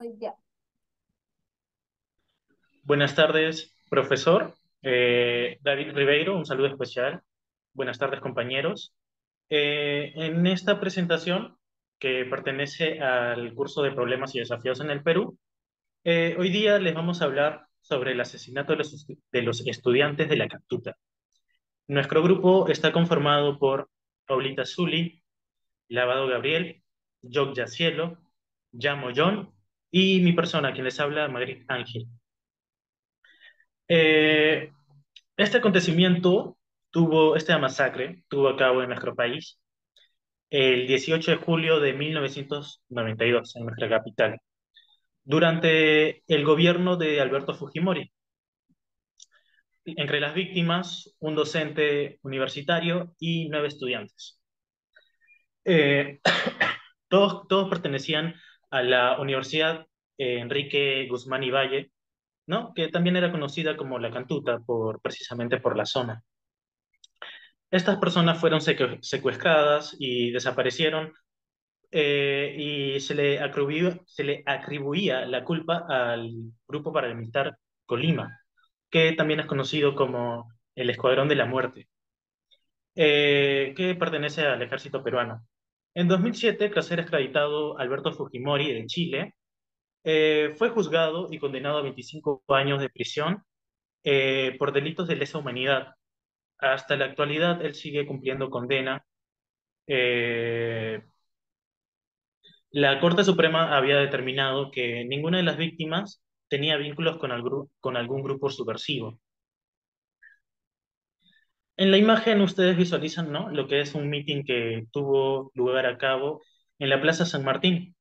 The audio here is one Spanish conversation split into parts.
Ya. Buenas tardes, profesor. David Ribeiro, un saludo especial. Buenas tardes, compañeros. En esta presentación, que pertenece al curso de Problemas y Desafíos en el Perú, hoy día les vamos a hablar sobre el asesinato de los estudiantes de la Captuta. Nuestro grupo está conformado por Paulita Zuli, Lavado Gabriel, Jock Yacielo, Yamo John y mi persona, quien les habla, Magritte Ángel. Eh, Este acontecimiento esta masacre tuvo a cabo en nuestro país el 18 de julio de 1992 en nuestra capital, durante el gobierno de Alberto Fujimori. Entre las víctimas, un docente universitario y 9 estudiantes. Eh, todos pertenecían a la Universidad Enrique Guzmán y Valle, ¿no? Que también era conocida como La Cantuta precisamente por la zona. Estas personas fueron secuestradas y desaparecieron, y se le atribuía la culpa al grupo paramilitar Colima, que también es conocido como el Escuadrón de la Muerte, que pertenece al ejército peruano. En 2007, tras ser extraditado Alberto Fujimori de Chile, fue juzgado y condenado a 25 años de prisión por delitos de lesa humanidad. Hasta la actualidad, él sigue cumpliendo condena. Eh, la Corte Suprema había determinado que ninguna de las víctimas tenía vínculos con algún grupo subversivo. En la imagen ustedes visualizan, ¿no?, lo que es un mitin que tuvo lugar a cabo en la Plaza San Martín.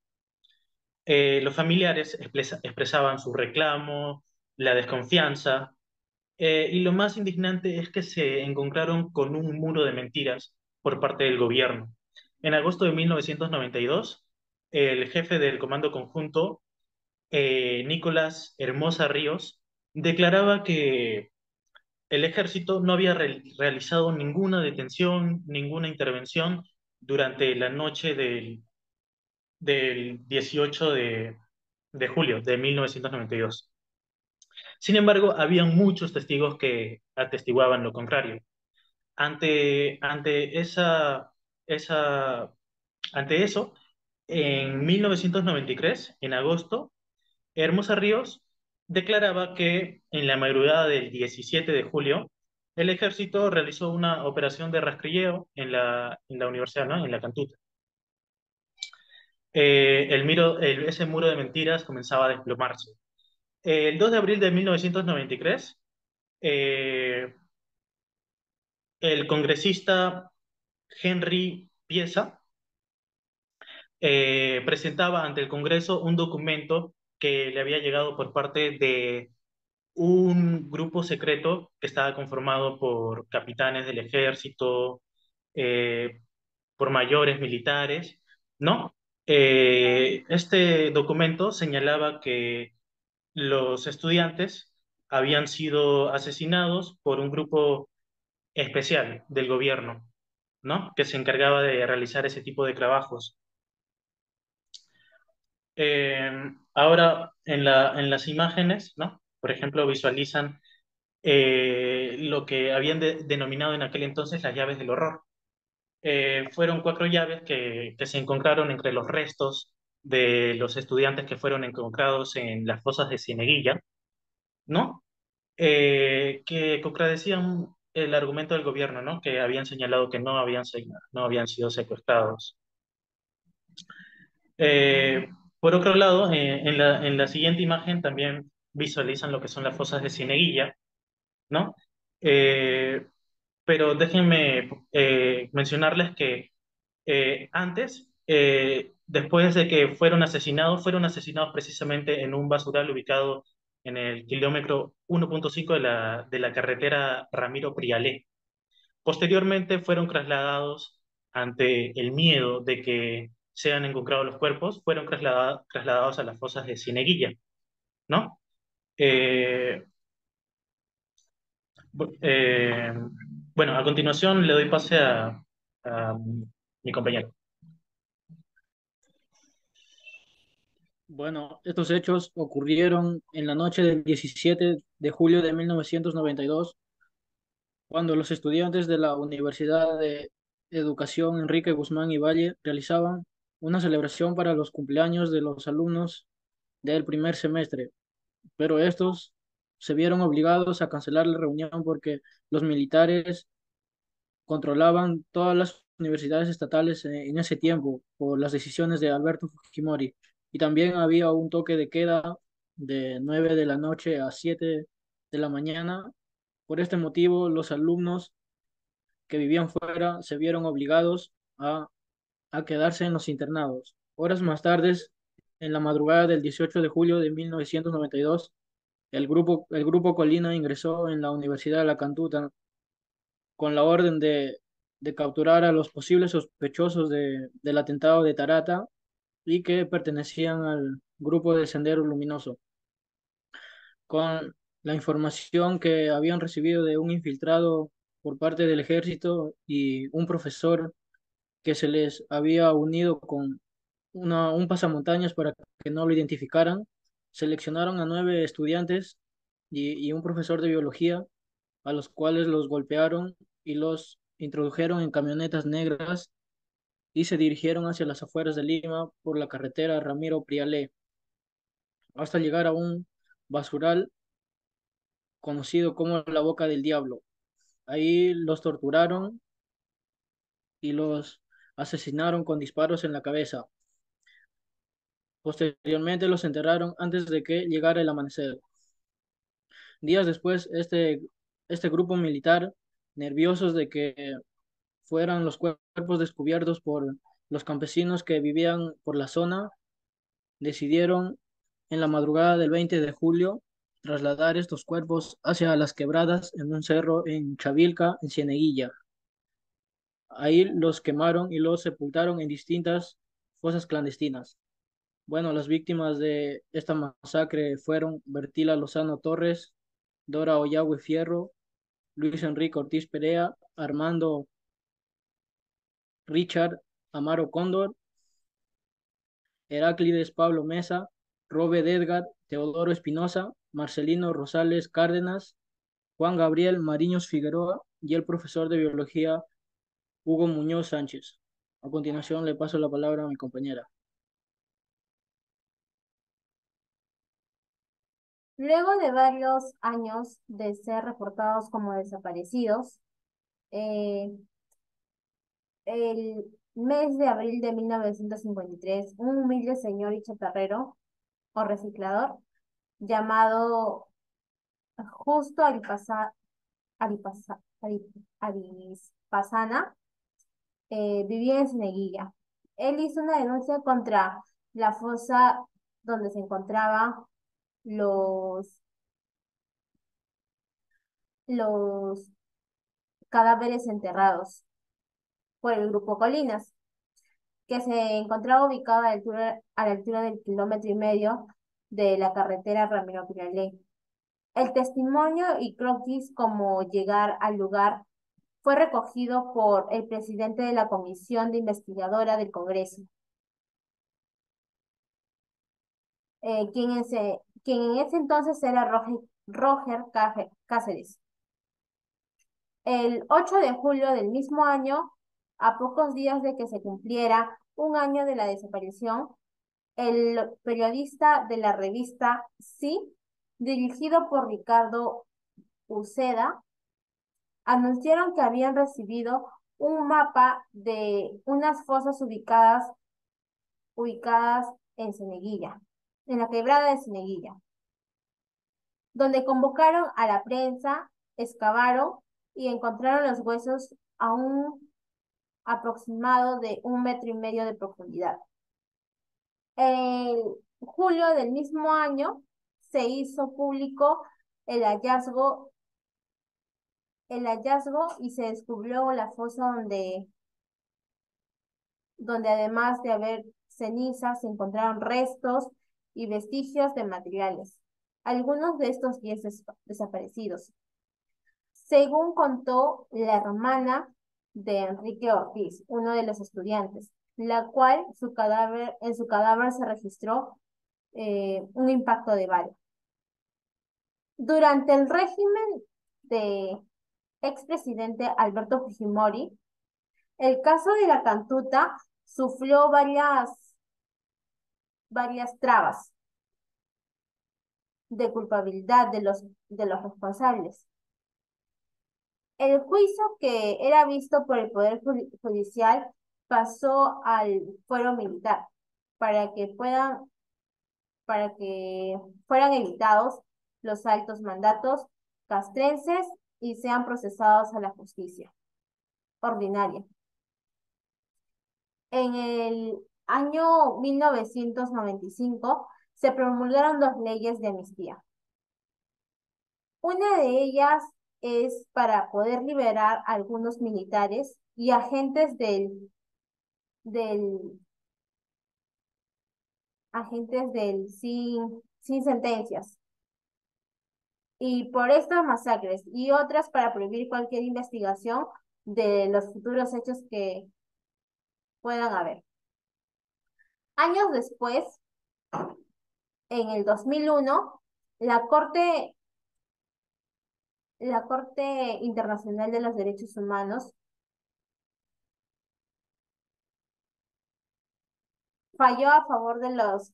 Los familiares expresaban su reclamo, la desconfianza, y lo más indignante es que se encontraron con un muro de mentiras por parte del gobierno. En agosto de 1992, el jefe del Comando Conjunto, Nicolás Hermosa Ríos, declaraba que el ejército no había realizado ninguna detención, ninguna intervención durante la noche del 18 de julio de 1992. Sin embargo, había muchos testigos que atestiguaban lo contrario. Ante esa, ante eso, en 1993, en agosto, Hermosa Ríos declaraba que en la madrugada del 17 de julio, el ejército realizó una operación de rastrilleo en la universidad, ¿no?, en la Cantuta. Ese muro de mentiras comenzaba a desplomarse. El 2 de abril de 1993, eh, el congresista Henry Pieza presentaba ante el Congreso un documento que le había llegado por parte de un grupo secreto que estaba conformado por capitanes del ejército, eh, por mayores militares, ¿no? Este documento señalaba que los estudiantes habían sido asesinados por un grupo especial del gobierno, ¿no?, que se encargaba de realizar ese tipo de trabajos. Eh, Ahora, en las imágenes, ¿no?, por ejemplo, visualizan lo que habían denominado en aquel entonces las llaves del horror. Fueron 4 llaves que se encontraron entre los restos de los estudiantes que fueron encontrados en las fosas de Cieneguilla, ¿no? Que contradecían el argumento del gobierno, ¿no?, que habían señalado que no habían sido secuestrados. Por otro lado, en la siguiente imagen también visualizan lo que son las fosas de Cieneguilla, ¿no? Eh, pero déjenme mencionarles que después de que fueron asesinados precisamente en un basural ubicado en el kilómetro 1.5 de la carretera Ramiro Prialé. Posteriormente fueron trasladados, ante el miedo de que sean encontrados los cuerpos, fueron trasladados a las fosas de Cieneguilla, ¿no? Eh, eh, bueno, a continuación le doy pase a mi compañero. Bueno, estos hechos ocurrieron en la noche del 17 de julio de 1992, cuando los estudiantes de la Universidad de Educación Enrique Guzmán y Valle realizaban una celebración para los cumpleaños de los alumnos del primer semestre, pero estos se vieron obligados a cancelar la reunión porque los militares controlaban todas las universidades estatales en ese tiempo por las decisiones de Alberto Fujimori. Y también había un toque de queda de 9 de la noche a 7 de la mañana. Por este motivo, los alumnos que vivían fuera se vieron obligados a quedarse en los internados. Horas más tarde, en la madrugada del 18 de julio de 1992, el grupo Colina ingresó en la Universidad de La Cantuta con la orden de capturar a los posibles sospechosos del atentado de Tarata y que pertenecían al grupo de Sendero Luminoso. Con la información que habían recibido de un infiltrado por parte del ejército y un profesor que se les había unido con un pasamontañas para que no lo identificaran, seleccionaron a 9 estudiantes y un profesor de biología, a los cuales los golpearon y los introdujeron en camionetas negras y se dirigieron hacia las afueras de Lima por la carretera Ramiro Prialé, hasta llegar a un basural conocido como la Boca del Diablo. Ahí los torturaron y los asesinaron con disparos en la cabeza. Posteriormente los enterraron antes de que llegara el amanecer. Días después, este grupo militar, nerviosos de que fueran los cuerpos descubiertos por los campesinos que vivían por la zona, decidieron en la madrugada del 20 de julio trasladar estos cuerpos hacia las quebradas en un cerro en Chavilca, en Cieneguilla. Ahí los quemaron y los sepultaron en distintas fosas clandestinas. Bueno, las víctimas de esta masacre fueron Bertila Lozano Torres, Dora Oyagüe Fierro, Luis Enrique Ortiz Perea, Armando Richard Amaro Cóndor, Heráclides Pablo Mesa, Robert Edgar, Teodoro Espinosa, Marcelino Rosales Cárdenas, Juan Gabriel Mariños Figueroa y el profesor de biología Hugo Muñoz Sánchez. A continuación le paso la palabra a mi compañera. Luego de varios años de ser reportados como desaparecidos, eh, el mes de abril de 1953, un humilde señor y chatarrero o reciclador llamado Justo Arispasana vivía en Cieneguilla. Él hizo una denuncia contra la fosa donde se encontraban los, los cadáveres enterrados por el grupo Colinas, que se encontraba ubicado a la altura del kilómetro y medio de la carretera Ramiro Piralé. El testimonio y croquis como llegar al lugar fue recogido por el presidente de la Comisión de Investigadora del Congreso, quien en ese entonces era Cáceres. El 8 de julio del mismo año, a pocos días de que se cumpliera un año de la desaparición, el periodista de la revista Sí, dirigido por Ricardo Uceda, anunciaron que habían recibido un mapa de unas fosas ubicadas en Cieneguilla, en la quebrada de Cieneguilla, donde convocaron a la prensa, excavaron y encontraron los huesos a un aproximado de 1,5 metros de profundidad. En julio del mismo año se hizo público el hallazgo, el hallazgo y se descubrió la fosa donde además de haber cenizas se encontraron restos y vestigios de materiales, algunos de estos 10 desaparecidos. Según contó la hermana de Enrique Ortiz, uno de los estudiantes, la cual en su cadáver se registró un impacto de bala. Durante el régimen de expresidente Alberto Fujimori, el caso de la Cantuta sufrió varias trabas de culpabilidad de los responsables. El juicio que era visto por el Poder Judicial pasó al fuero militar para que para que fueran evitados los altos mandatos castrenses y sean procesados a la justicia ordinaria. En el año 1995 se promulgaron dos leyes de amnistía. Una de ellas es para poder liberar a algunos militares y agentes del, sin sentencias. Y por estas masacres y otras para prohibir cualquier investigación de los futuros hechos que puedan haber. Años después, en el 2001, la Corte Internacional de los Derechos Humanos falló a favor de los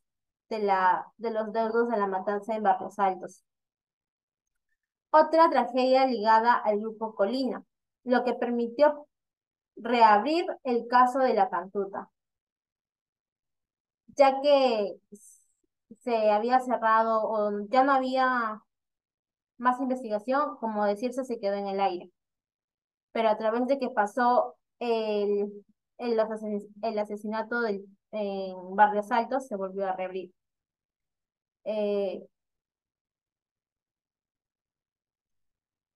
deudos de la matanza en Barrios Altos. Otra tragedia ligada al grupo Colina, lo que permitió reabrir el caso de la Cantuta, ya que se había cerrado o ya no había más investigación, como decirse, se quedó en el aire. Pero a través de que pasó el asesinato en Barrios Altos, se volvió a reabrir. Eh,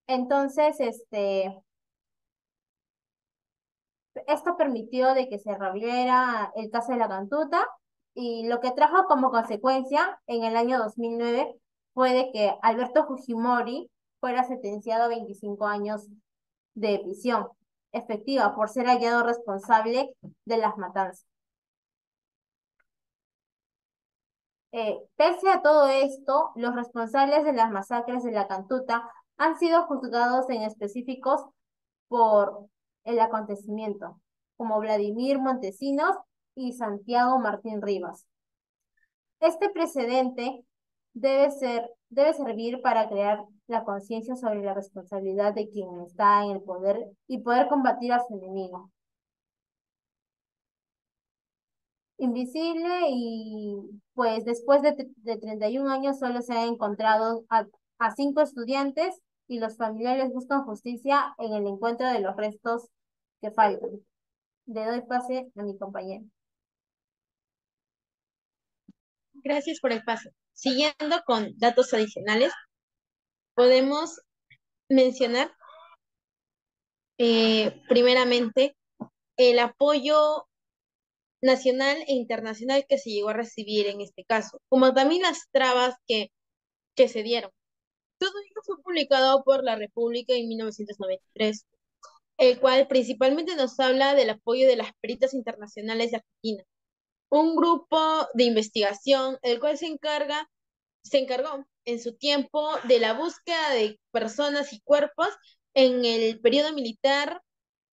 entonces, esto permitió de que se reabriera el caso de la Cantuta y lo que trajo como consecuencia en el año 2009 fue de que Alberto Fujimori fuera sentenciado a 25 años de prisión efectiva por ser hallado responsable de las matanzas. Pese a todo esto, los responsables de las masacres de la Cantuta han sido juzgados en específicos por el acontecimiento, como Vladimir Montesinos y Santiago Martín Rivas. Este precedente debe servir para crear la conciencia sobre la responsabilidad de quien está en el poder y poder combatir a su enemigo. Invisible y pues después de 31 años solo se ha encontrado a 5 estudiantes y los familiares buscan justicia en el encuentro de los restos que faltan. Le doy pase a mi compañero. Gracias por el paso. Siguiendo con datos adicionales, podemos mencionar primeramente el apoyo nacional e internacional que se llegó a recibir en este caso, como también las trabas que se dieron. Todo ello fue publicado por la República en 1993, el cual principalmente nos habla del apoyo de las peritas internacionales de Argentina, un grupo de investigación el cual se encargó en su tiempo de la búsqueda de personas y cuerpos en el periodo militar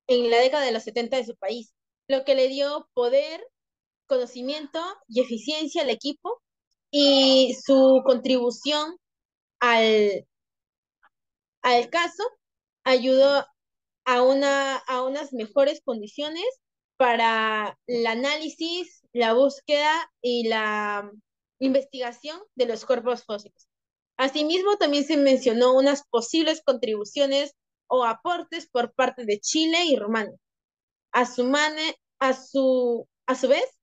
en la década de los 70 de su país, lo que le dio poder, conocimiento y eficiencia al equipo y su contribución al, al caso ayudó a unas mejores condiciones para el análisis, la búsqueda y la investigación de los cuerpos fósiles. Asimismo, también se mencionó unas posibles contribuciones o aportes por parte de Chile y Rumania. A su vez,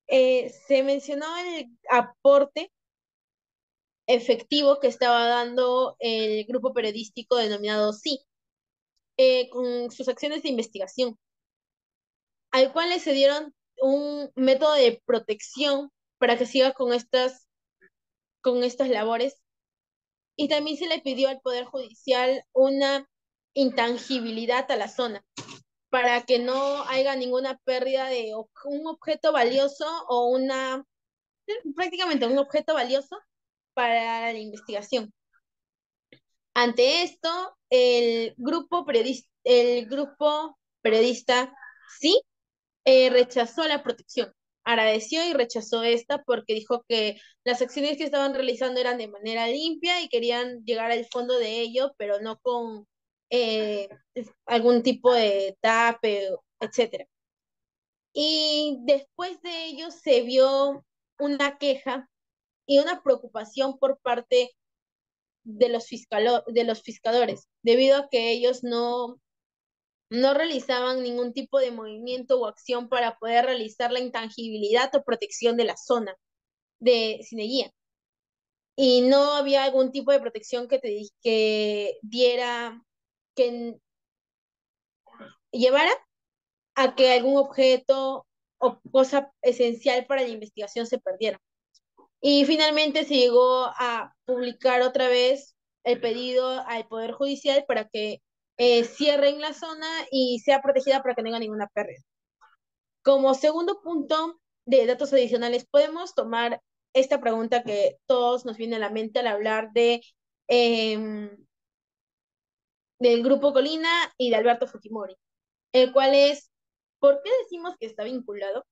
se mencionó el aporte efectivo que estaba dando el grupo periodístico denominado Sí, con sus acciones de investigación, al cual le se dieron un método de protección para que siga con estas labores. Y también se le pidió al Poder Judicial una intangibilidad a la zona, para que no haya ninguna pérdida de un objeto valioso o una prácticamente un objeto valioso para la investigación. Ante esto, el grupo periodista sí rechazó la protección. Agradeció y rechazó esta porque dijo que las acciones que estaban realizando eran de manera limpia y querían llegar al fondo de ello, pero no con eh, algún tipo de tape, etcétera. Y después de ello se vio una queja y una preocupación por parte de los fiscadores, debido a que ellos no realizaban ningún tipo de movimiento o acción para poder realizar la intangibilidad o protección de la zona de Cineguía. Y no había algún tipo de protección que diera, que llevara a que algún objeto o cosa esencial para la investigación se perdiera. Y finalmente se llegó a publicar otra vez el pedido al Poder Judicial para que cierren la zona y sea protegida para que no haya ninguna pérdida. Como segundo punto de datos adicionales, podemos tomar esta pregunta que todos nos viene a la mente al hablar eh, del Grupo Colina y de Alberto Fujimori, el cual es, ¿por qué decimos que está vinculado?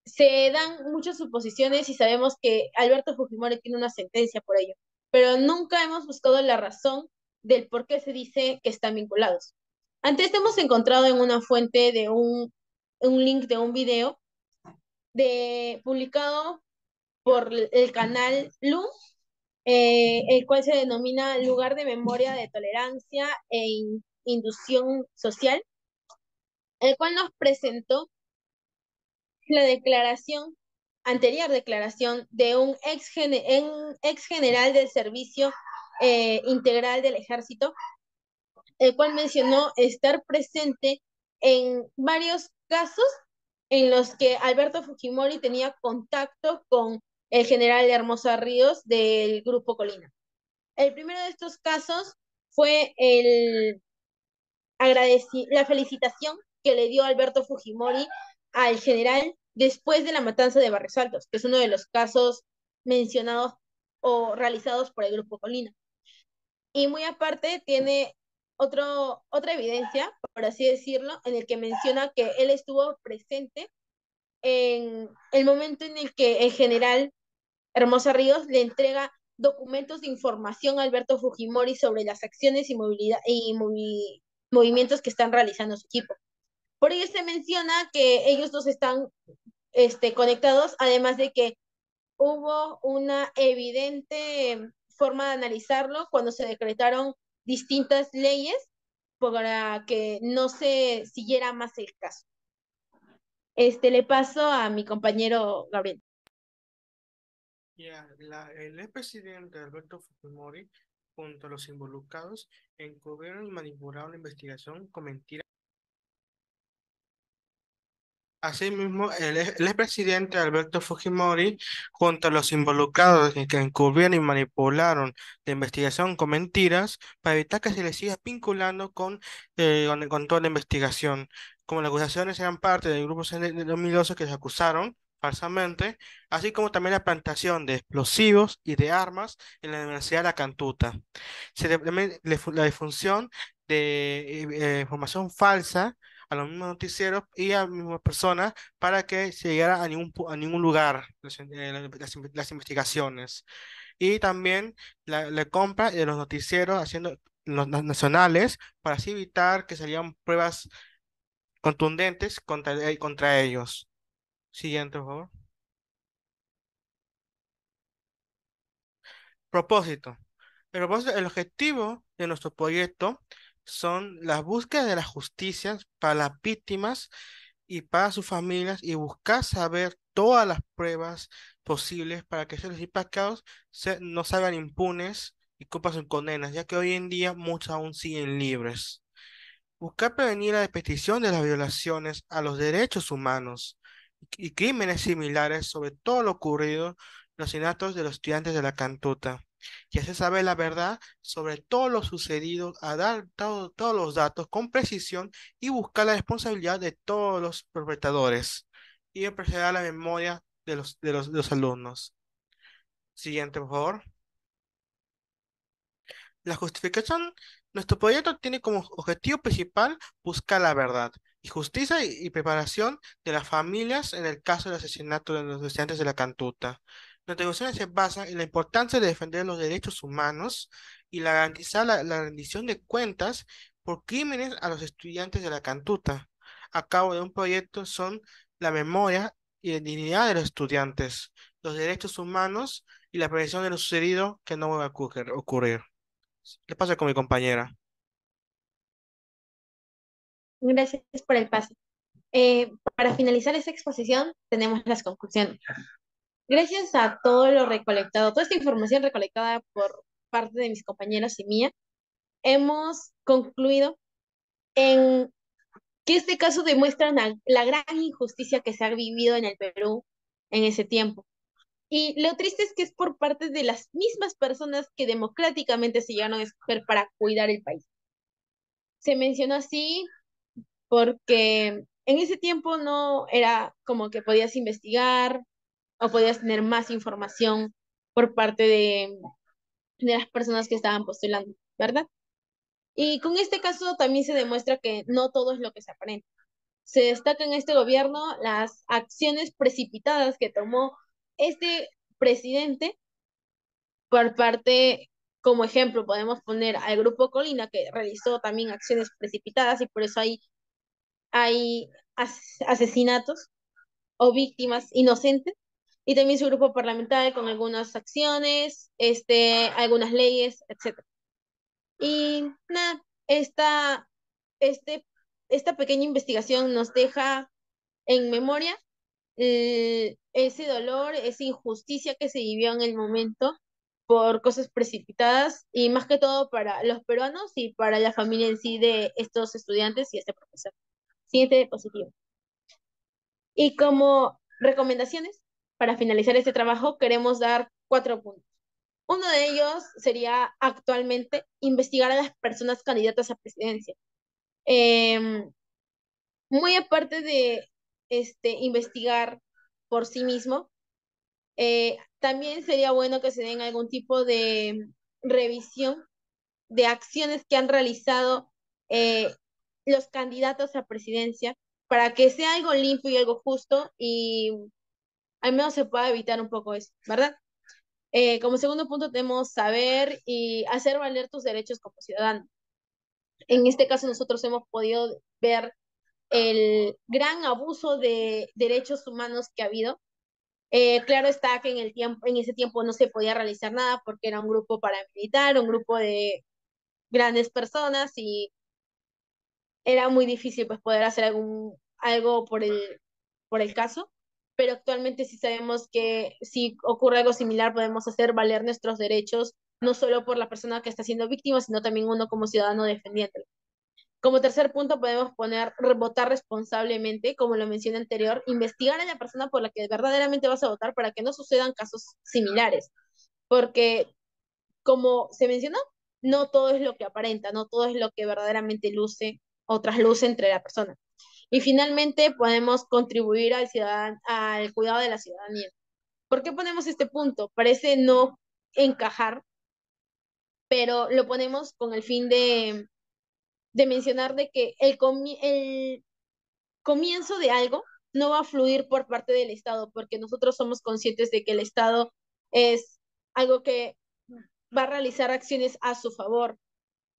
Se dan muchas suposiciones y sabemos que Alberto Fujimori tiene una sentencia por ello, pero nunca hemos buscado la razón del por qué se dice que están vinculados. Antes hemos encontrado en una fuente de un link de un video publicado por el canal LUM, el cual se denomina Lugar de Memoria de Tolerancia e Inducción Social, el cual nos presentó la anterior declaración de un ex general del Servicio Integral del Ejército, el cual mencionó estar presente en varios casos en los que Alberto Fujimori tenía contacto con el general Hermosa Ríos del Grupo Colina. El primero de estos casos fue la felicitación que le dio Alberto Fujimori al general después de la matanza de Barrios Altos, que es uno de los casos mencionados o realizados por el Grupo Colina. Y muy aparte tiene otra evidencia, por así decirlo, en el que menciona que él estuvo presente en el momento en el que el general Hermosa Ríos le entrega documentos de información a Alberto Fujimori sobre las acciones y movimientos que están realizando su equipo. Por ello se menciona que ellos dos están conectados, además de que hubo una evidente forma de analizarlo cuando se decretaron distintas leyes para que no se siguiera más el caso. Le paso a mi compañero Gabriel. El expresidente Alberto Fujimori, junto a los involucrados, encubrieron y manipularon la investigación con mentiras. Asimismo, el expresidente Alberto Fujimori, junto a los involucrados que encubrieron y manipularon la investigación con mentiras para evitar que se les siga vinculando con toda la investigación. Como las acusaciones eran parte del grupo de 2012 que se acusaron falsamente, así como también la plantación de explosivos y de armas en la Universidad de la Cantuta. La difusión de información falsa a los mismos noticieros y a las mismas personas para que se llegara a ningún lugar las investigaciones. Y también la compra de los noticieros haciendo los nacionales para así evitar que salieran pruebas contundentes contra ellos. Siguiente, por favor. Propósito. El objetivo de nuestro proyecto son las búsquedas de la justicia para las víctimas y para sus familias y buscar saber todas las pruebas posibles para que esos impactados no salgan impunes y cumplan sus condenas, ya que hoy en día muchos aún siguen libres. Buscar prevenir la repetición de las violaciones a los derechos humanos y crímenes similares sobre todo lo ocurrido en los asesinatos de los estudiantes de la Cantuta y hacer saber la verdad sobre todo lo sucedido, a dar todos los datos con precisión y buscar la responsabilidad de todos los perpetradores y preservar la memoria de los alumnos. Siguiente, por favor. La justificación, nuestro proyecto tiene como objetivo principal buscar la verdad y justicia y preparación de las familias en el caso del asesinato de los estudiantes de la Cantuta. Nuestra negociación se basa en la importancia de defender los derechos humanos y garantizar la rendición de cuentas por crímenes a los estudiantes de la Cantuta. A cabo de un proyecto son la memoria y la dignidad de los estudiantes, los derechos humanos y la prevención de lo sucedido que no va a ocurrir. ¿Qué pasa con mi compañera? Gracias por el pase. Para finalizar esta exposición, tenemos las conclusiones. Gracias a todo lo recolectado, toda esta información recolectada por parte de mis compañeros y mía, hemos concluido en que este caso demuestra la gran injusticia que se ha vivido en el Perú en ese tiempo. Y lo triste es que es por parte de las mismas personas que democráticamente se llegaron a escoger para cuidar el país. Se mencionó así porque en ese tiempo no era como que podías investigar o podías tener más información por parte de las personas que estaban postulando, ¿verdad? Y con este caso también se demuestra que no todo es lo que se aparenta. Se destaca en este gobierno las acciones precipitadas que tomó este presidente por parte, como ejemplo, podemos poner al Grupo Colina, que realizó también acciones precipitadas y por eso hay asesinatos o víctimas inocentes, y también su grupo parlamentario con algunas acciones, algunas leyes, etcétera. Y nada, este, esta pequeña investigación nos deja en memoria ese dolor, esa injusticia que se vivió en el momento por cosas precipitadas y más que todo para los peruanos y para la familia en sí de estos estudiantes y este profesor. Siguiente diapositiva. Y como recomendaciones, para finalizar este trabajo, queremos dar 4 puntos. Uno de ellos sería actualmente investigar a las personas candidatas a presidencia. Eh, Muy aparte de investigar por sí mismo, también sería bueno que se den algún tipo de revisión de acciones que han realizado eh, los candidatos a presidencia para que sea algo limpio y algo justo y al menos se pueda evitar un poco eso, ¿verdad? Como segundo punto tenemos saber y hacer valer tus derechos como ciudadano. En este caso nosotros hemos podido ver el gran abuso de derechos humanos que ha habido. Claro está que en ese tiempo no se podía realizar nada porque era un grupo paramilitar, un grupo de grandes personas y era muy difícil pues poder hacer algo por el caso, pero actualmente sí sabemos que si ocurre algo similar podemos hacer valer nuestros derechos, no solo por la persona que está siendo víctima, sino también uno como ciudadano defendiéndolo. Como tercer punto podemos poner votar responsablemente, como lo mencioné anterior, investigar a la persona por la que verdaderamente vas a votar para que no sucedan casos similares, porque como se mencionó, no todo es lo que aparenta, no todo es lo que verdaderamente luce o trasluce entre la persona. Y finalmente podemos contribuir al cuidado de la ciudadanía. ¿Por qué ponemos este punto? Parece no encajar, pero lo ponemos con el fin de mencionar de que el comienzo de algo no va a fluir por parte del Estado, porque nosotros somos conscientes de que el Estado es algo que va a realizar acciones a su favor,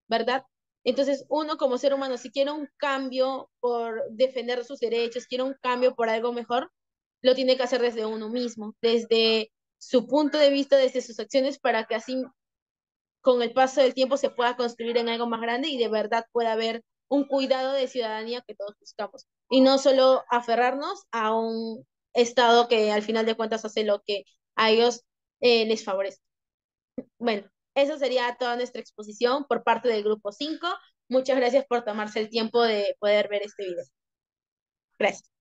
¿verdad? Entonces, uno como ser humano, si quiere un cambio por defender sus derechos, quiere un cambio por algo mejor, lo tiene que hacer desde uno mismo, desde su punto de vista, desde sus acciones, para que así con el paso del tiempo se pueda construir en algo más grande y de verdad pueda haber un cuidado de ciudadanía que todos buscamos. Y no solo aferrarnos a un Estado que al final de cuentas hace lo que a ellos les favorece. Bueno, eso sería toda nuestra exposición por parte del grupo 5. Muchas gracias por tomarse el tiempo de poder ver este video. Gracias.